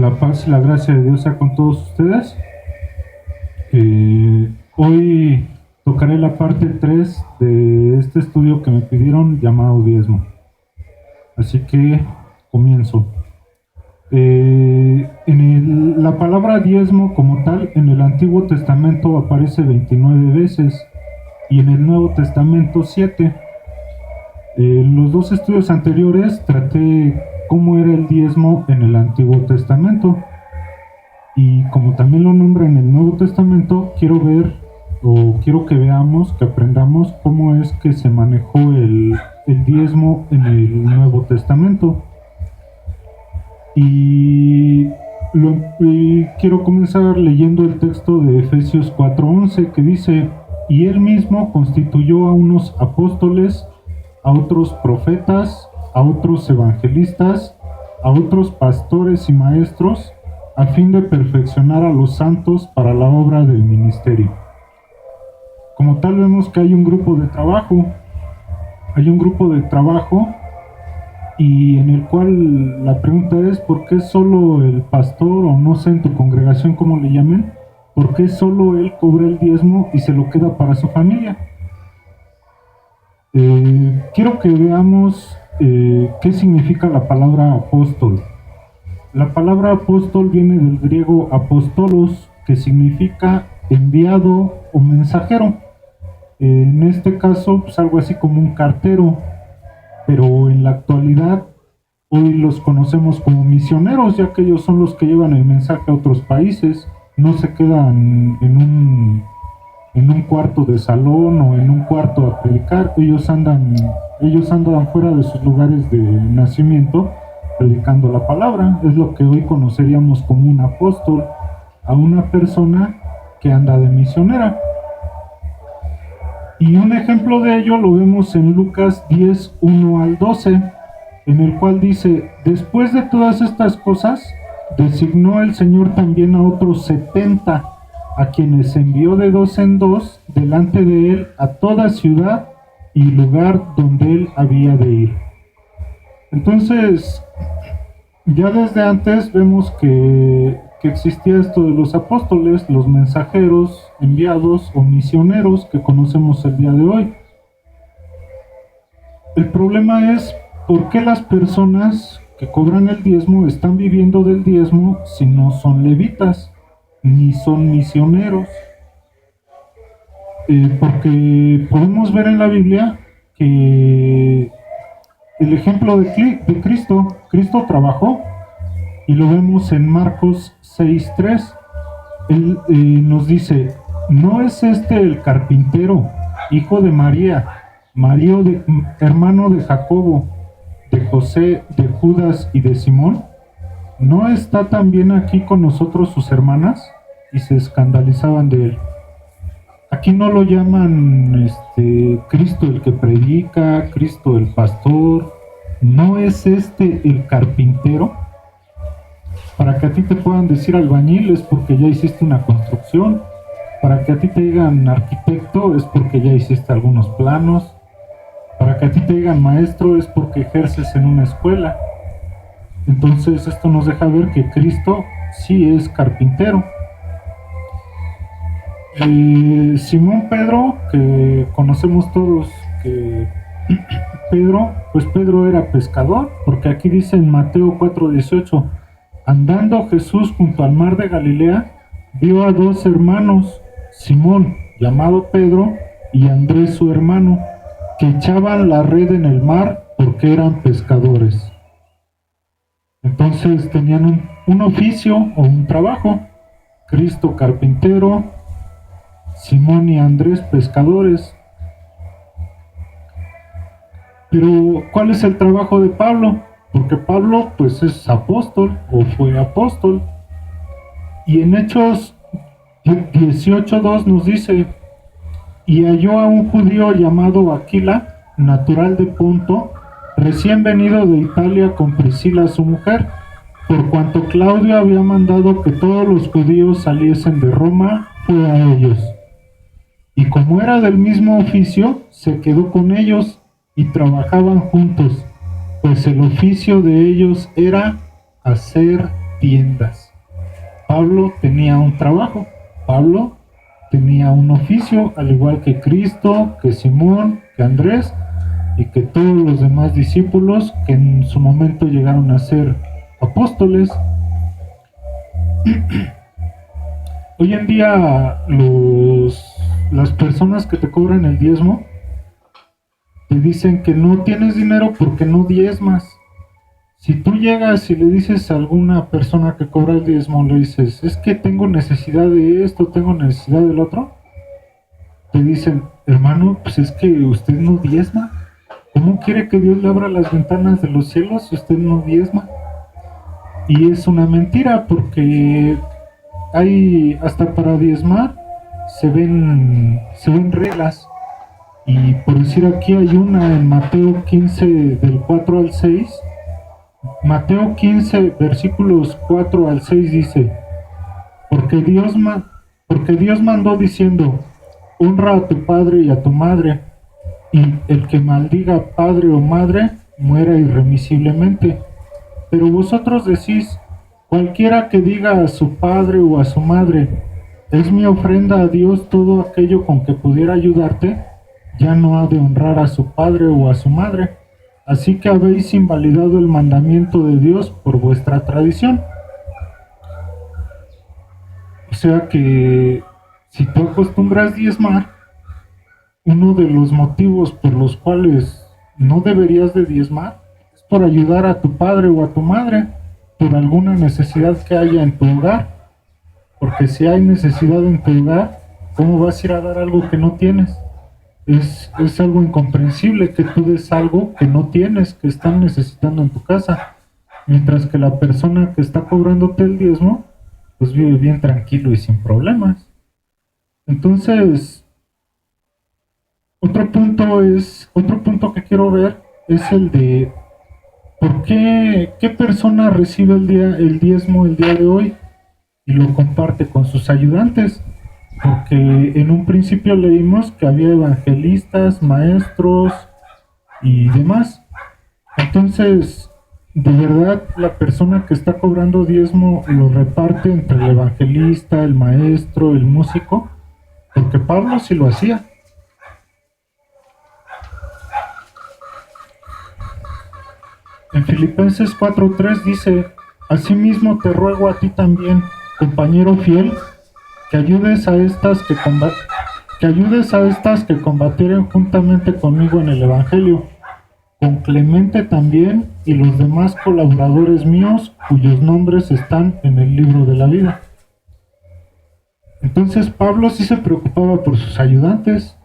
La paz y la gracia de Dios sea con todos ustedes. Hoy tocaré la parte 3 de este estudio que me pidieron llamado diezmo. Así que comienzo. La palabra diezmo como tal en el Antiguo Testamento aparece 29 veces y en el Nuevo Testamento 7. En los dos estudios anteriores traté cómo era el diezmo en el Antiguo Testamento. Y como también lo nombra en el Nuevo Testamento, quiero que veamos, que aprendamos cómo es que se manejó el diezmo en el Nuevo Testamento. Y quiero comenzar leyendo el texto de Efesios 4:11 que dice: y él mismo constituyó a unos apóstoles, a otros profetas, a otros evangelistas, a otros pastores y maestros, a fin de perfeccionar a los santos para la obra del ministerio. Como tal, vemos que hay un grupo de trabajo, y en el cual la pregunta es: ¿por qué solo el pastor, o no sé en tu congregación cómo le llamen, por qué solo él cobra el diezmo y se lo queda para su familia? Quiero que veamos qué significa la palabra apóstol. La palabra apóstol viene del griego apostolos, que significa enviado o mensajero. En este caso, pues algo así como un cartero, pero en la actualidad hoy los conocemos como misioneros, ya que ellos son los que llevan el mensaje a otros países, no se quedan en un cuarto de salón o en un cuarto a predicar. Ellos andan fuera de sus lugares de nacimiento predicando la palabra. Es lo que hoy conoceríamos como un apóstol, a una persona que anda de misionera. Y un ejemplo de ello lo vemos en Lucas 10:1-12, en el cual dice: después de todas estas cosas, designó el Señor también a otros 70, a quienes envió de dos en dos delante de él a toda ciudad y lugar donde él había de ir. Entonces, ya desde antes vemos que existía esto de los apóstoles, los mensajeros, enviados o misioneros que conocemos el día de hoy. El problema es: ¿por qué las personas que cobran el diezmo están viviendo del diezmo si no son levitas, ni son misioneros? Porque podemos ver en la Biblia que el ejemplo de Cristo trabajó, y lo vemos en Marcos 6:3. Él nos dice: ¿no es este el carpintero, hijo de María, hermano de Jacobo, de José, de Judas y de Simón? ¿No está también aquí con nosotros sus hermanas? Y se escandalizaban de él. Aquí no lo llaman Cristo el que predica, Cristo el pastor. ¿No es este el carpintero? Para que a ti te puedan decir albañil es porque ya hiciste una construcción. Para que a ti te digan arquitecto es porque ya hiciste algunos planos. Para que a ti te digan maestro es porque ejerces en una escuela. Entonces esto nos deja ver que Cristo sí es carpintero. Simón Pedro, que conocemos todos que Pedro era pescador, porque aquí dice en Mateo 4:18: andando Jesús junto al mar de Galilea, vio a dos hermanos, Simón, llamado Pedro, y Andrés su hermano, que echaban la red en el mar porque eran pescadores. Entonces tenían un oficio o un trabajo. Cristo carpintero, Simón y Andrés pescadores. Pero ¿cuál es el trabajo de Pablo? Porque Pablo pues es apóstol, o fue apóstol. Y en Hechos 18:2 nos dice: y halló a un judío llamado Aquila, natural de Ponto, recién venido de Italia con Priscila su mujer, por cuanto Claudio había mandado que todos los judíos saliesen de Roma, fue a ellos. Y como era del mismo oficio, se quedó con ellos y trabajaban juntos, pues el oficio de ellos era hacer entiendas. Pablo tenía un trabajo, Pablo tenía un oficio, al igual que Cristo, que Simón, que Andrés y que todos los demás discípulos que en su momento llegaron a ser apóstoles. Hoy en día las personas que te cobran el diezmo te dicen que no tienes dinero porque no diezmas. Si tú llegas y le dices a alguna persona que cobra el diezmo, le dices, es que tengo necesidad de esto, tengo necesidad del otro, te dicen, hermano, pues es que usted no diezma. ¿Cómo quiere que Dios le abra las ventanas de los cielos si usted no diezma? Y es una mentira, porque hay, hasta para diezmar, se ven reglas. Y por decir, aquí hay una en Mateo 15 del 4 al 6. Mateo 15 versículos 4 al 6 dice, porque Dios mandó diciendo, honra a tu padre y a tu madre, y el que maldiga padre o madre muera irremisiblemente. Pero vosotros decís, cualquiera que diga a su padre o a su madre, es mi ofrenda a Dios todo aquello con que pudiera ayudarte, ya no ha de honrar a su padre o a su madre. Así que habéis invalidado el mandamiento de Dios por vuestra tradición. O sea que si tú acostumbras diezmar, uno de los motivos por los cuales no deberías de diezmar es por ayudar a tu padre o a tu madre por alguna necesidad que haya en tu hogar. Porque si hay necesidad en tu hogar, ¿cómo vas a ir a dar algo que no tienes? Es algo incomprensible que tú des algo que no tienes, que están necesitando en tu casa, mientras que la persona que está cobrándote el diezmo pues vive bien tranquilo y sin problemas. Entonces, otro punto que quiero ver es el de ¿por qué persona recibe el diezmo el día de hoy y lo comparte con sus ayudantes? Porque en un principio leímos que había evangelistas, maestros y demás. Entonces, de verdad, la persona que está cobrando diezmo lo reparte entre el evangelista, el maestro, el músico, porque Pablo sí lo hacía. En Filipenses 4:3 dice, asimismo te ruego a ti también, compañero fiel, que ayudes a estas que combatieren juntamente conmigo en el Evangelio, con Clemente también y los demás colaboradores míos cuyos nombres están en el libro de la vida. Entonces Pablo sí se preocupaba por sus ayudantes,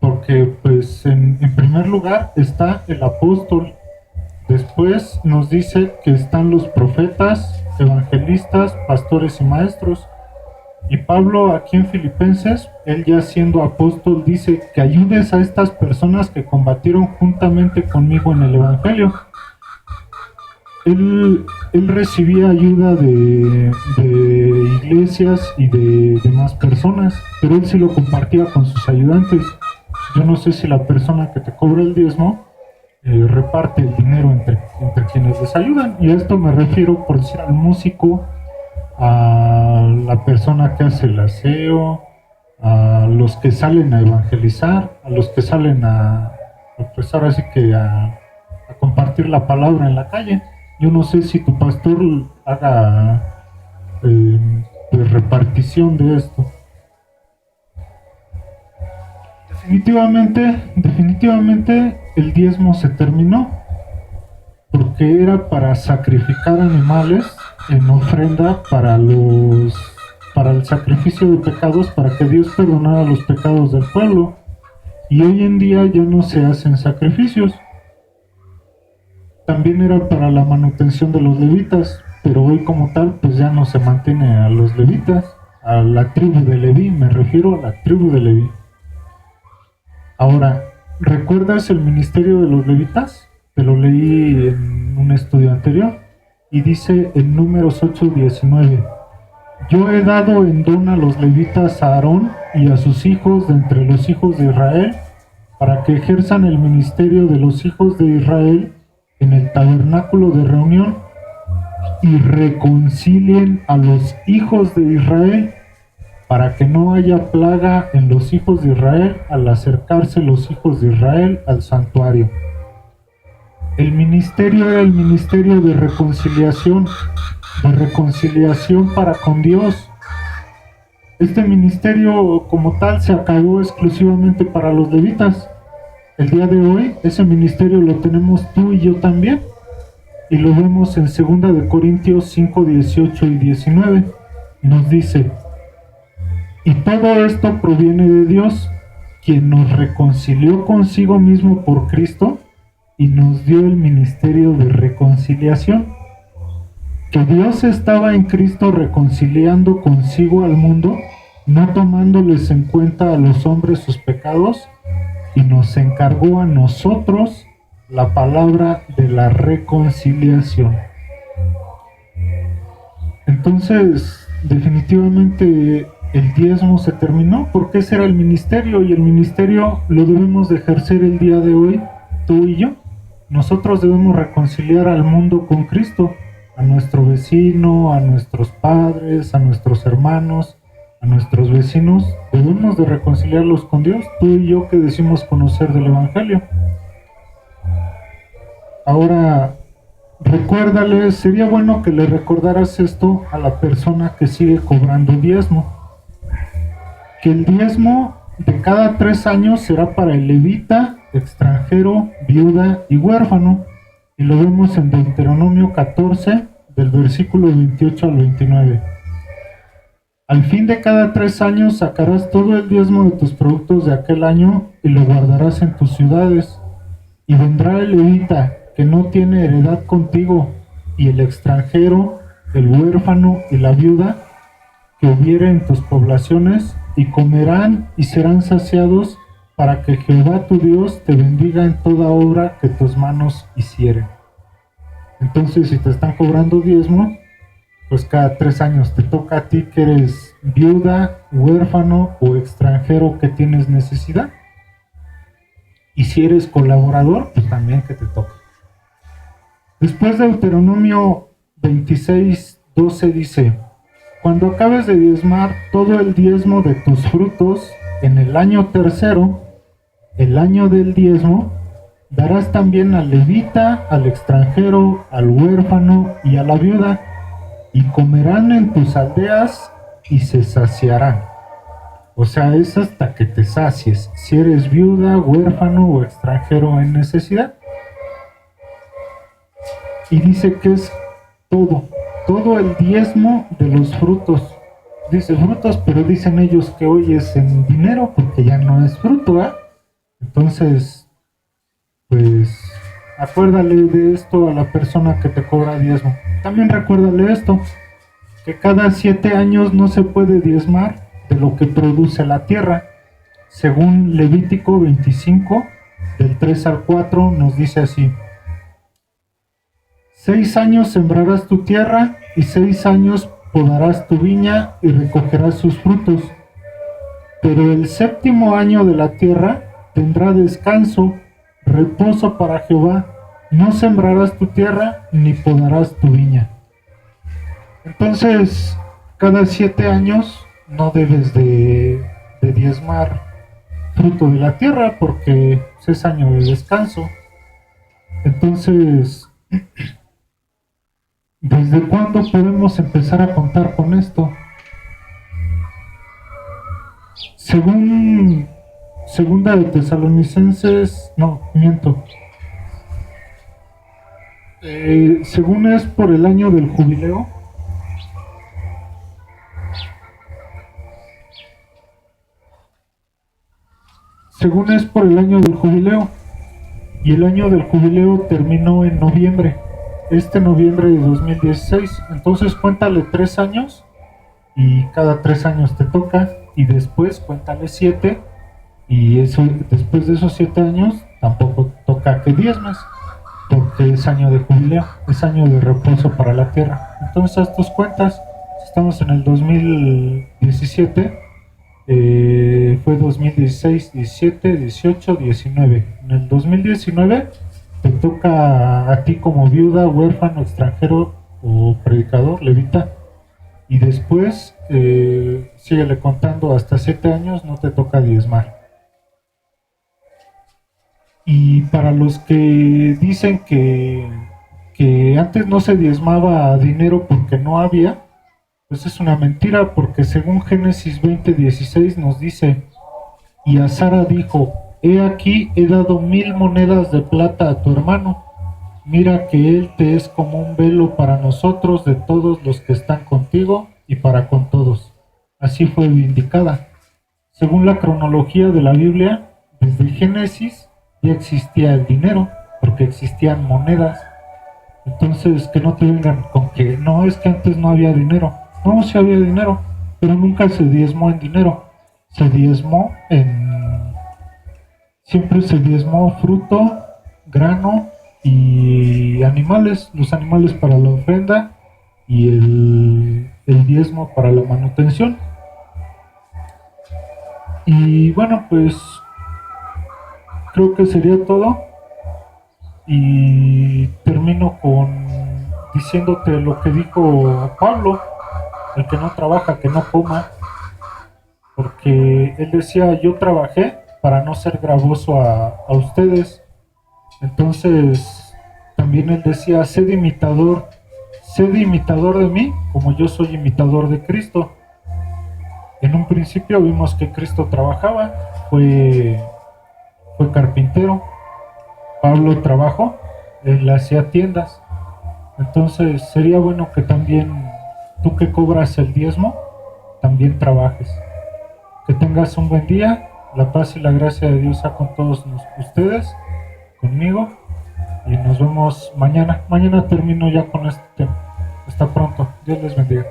porque pues en primer lugar está el apóstol, después nos dice que están los profetas, evangelistas, pastores y maestros. Y Pablo aquí en Filipenses, él ya siendo apóstol, dice que ayudes a estas personas que combatieron juntamente conmigo en el Evangelio. Él recibía ayuda de iglesias y de demás personas, pero él sí lo compartía con sus ayudantes. Yo no sé si la persona que te cobra el diezmo reparte el dinero entre quienes les ayudan. Y a esto me refiero, por decir, al músico, a la persona que hace el aseo, a los que salen a evangelizar, a los que salen pues ahora sí que a compartir la palabra en la calle. Yo no sé si tu pastor haga pues, repartición de esto. Definitivamente el diezmo se terminó, porque era para sacrificar animales en ofrenda para el sacrificio de pecados, para que Dios perdonara los pecados del pueblo. Y hoy en día ya no se hacen sacrificios. También era para la manutención de los levitas, pero hoy como tal pues ya no se mantiene a los levitas, a la tribu de Leví, me refiero a la tribu de Leví. Ahora, ¿recuerdas el ministerio de los levitas? Te lo leí en un estudio anterior y dice en Números 8:19: yo he dado en don a los levitas a Aarón y a sus hijos de entre los hijos de Israel para que ejerzan el ministerio de los hijos de Israel en el tabernáculo de reunión y reconcilien a los hijos de Israel, para que no haya plaga en los hijos de Israel al acercarse los hijos de Israel al santuario. El ministerio era el ministerio de reconciliación para con Dios. Este ministerio como tal se acabó exclusivamente para los levitas. El día de hoy ese ministerio lo tenemos tú y yo también, y lo vemos en 2 de Corintios 5, 18 y 19. Nos dice: y todo esto proviene de Dios, quien nos reconcilió consigo mismo por Cristo y nos dio el ministerio de reconciliación. Que Dios estaba en Cristo reconciliando consigo al mundo, no tomándoles en cuenta a los hombres sus pecados, y nos encargó a nosotros la palabra de la reconciliación. Entonces, definitivamente el diezmo se terminó, porque ese era el ministerio, y el ministerio lo debemos de ejercer el día de hoy, tú y yo. Nosotros debemos reconciliar al mundo con Cristo, a nuestro vecino, a nuestros padres, a nuestros hermanos, a nuestros vecinos. Debemos de reconciliarlos con Dios, tú y yo que decimos conocer del Evangelio. Ahora, recuérdale, sería bueno que le recordaras esto a la persona que sigue cobrando diezmo, que el diezmo de cada 3 años será para el levita, extranjero, viuda y huérfano, y lo vemos en Deuteronomio 14, del versículo 28 al 29. Al fin de cada 3 años sacarás todo el diezmo de tus productos de aquel año y lo guardarás en tus ciudades, y vendrá el levita que no tiene heredad contigo, y el extranjero, el huérfano y la viuda que hubiere en tus poblaciones, y comerán y serán saciados, para que Jehová tu Dios te bendiga en toda obra que tus manos hicieren. Entonces, si te están cobrando diezmo, pues cada 3 años te toca a ti, que eres viuda, huérfano o extranjero que tienes necesidad. Y si eres colaborador, pues también que te toca. Después de Deuteronomio 26, 12 dice: cuando acabes de diezmar todo el diezmo de tus frutos en el año tercero, el año del diezmo, darás también al levita, al extranjero, al huérfano y a la viuda, y comerán en tus aldeas y se saciarán. O sea, es hasta que te sacies, si eres viuda, huérfano o extranjero en necesidad. Y dice que es todo el diezmo de los frutos. Dice frutos, pero dicen ellos que hoy es en dinero, porque ya no es fruto, ¿eh? Entonces, pues, acuérdale de esto a la persona que te cobra diezmo. También recuérdale esto, que cada 7 años no se puede diezmar de lo que produce la tierra. Según Levítico 25, del 3 al 4, nos dice así: 6 años sembrarás tu tierra, y 6 años podarás tu viña y recogerás sus frutos. Pero el 7º año de la tierra tendrá descanso, reposo para Jehová. No sembrarás tu tierra ni podarás tu viña. Entonces, cada 7 años no debes de diezmar fruto de la tierra, porque es año de descanso. Entonces, ¿desde cuándo podemos empezar a contar con esto? Según Segunda de Tesalonicenses, según es por el año del jubileo. Según es por el año del jubileo. Y el año del jubileo terminó en noviembre. Noviembre de 2016. Entonces cuéntale 3 años. Y cada 3 años te toca. Y después cuéntale 7. Y después de esos 7 años tampoco toca que diezmes, porque es año de jubileo, es año de reposo para la tierra. Entonces haz tus cuentas. Estamos en el 2017, fue 2016, 17, 18, 19. En el 2019 te toca a ti como viuda, huérfano, extranjero o predicador, levita, y después síguele contando hasta 7 años, no te toca diezmar. Y para los que dicen que antes no se diezmaba dinero porque no había, pues es una mentira, porque según Génesis 20:16 nos dice, y a Sara dijo, he aquí he dado 1000 monedas de plata a tu hermano, mira que él te es como un velo para nosotros de todos los que están contigo y para con todos. Así fue vindicada. Según la cronología de la Biblia, desde Génesis ya existía el dinero, porque existían monedas. Entonces, que no te vengan con que no, es que antes no había dinero. No, sí había dinero, pero nunca se diezmó en dinero. Se diezmó en... Siempre se diezmó fruto, grano y animales. Los animales para la ofrenda y el diezmo para la manutención. Y bueno, pues creo que sería todo. Y termino con diciéndote lo que dijo Pablo, el que no trabaja, que no coma, porque él decía, yo trabajé para no ser gravoso a ustedes. Entonces, también él decía, sed imitador de mí, como yo soy imitador de Cristo. En un principio vimos que Cristo trabajaba, fue carpintero. Pablo trabajó, él hacía tiendas. Entonces sería bueno que también tú que cobras el diezmo, también trabajes. Que tengas un buen día, la paz y la gracia de Dios sea con todos ustedes, conmigo, y nos vemos mañana. Mañana termino ya con este tema. Hasta pronto, Dios les bendiga.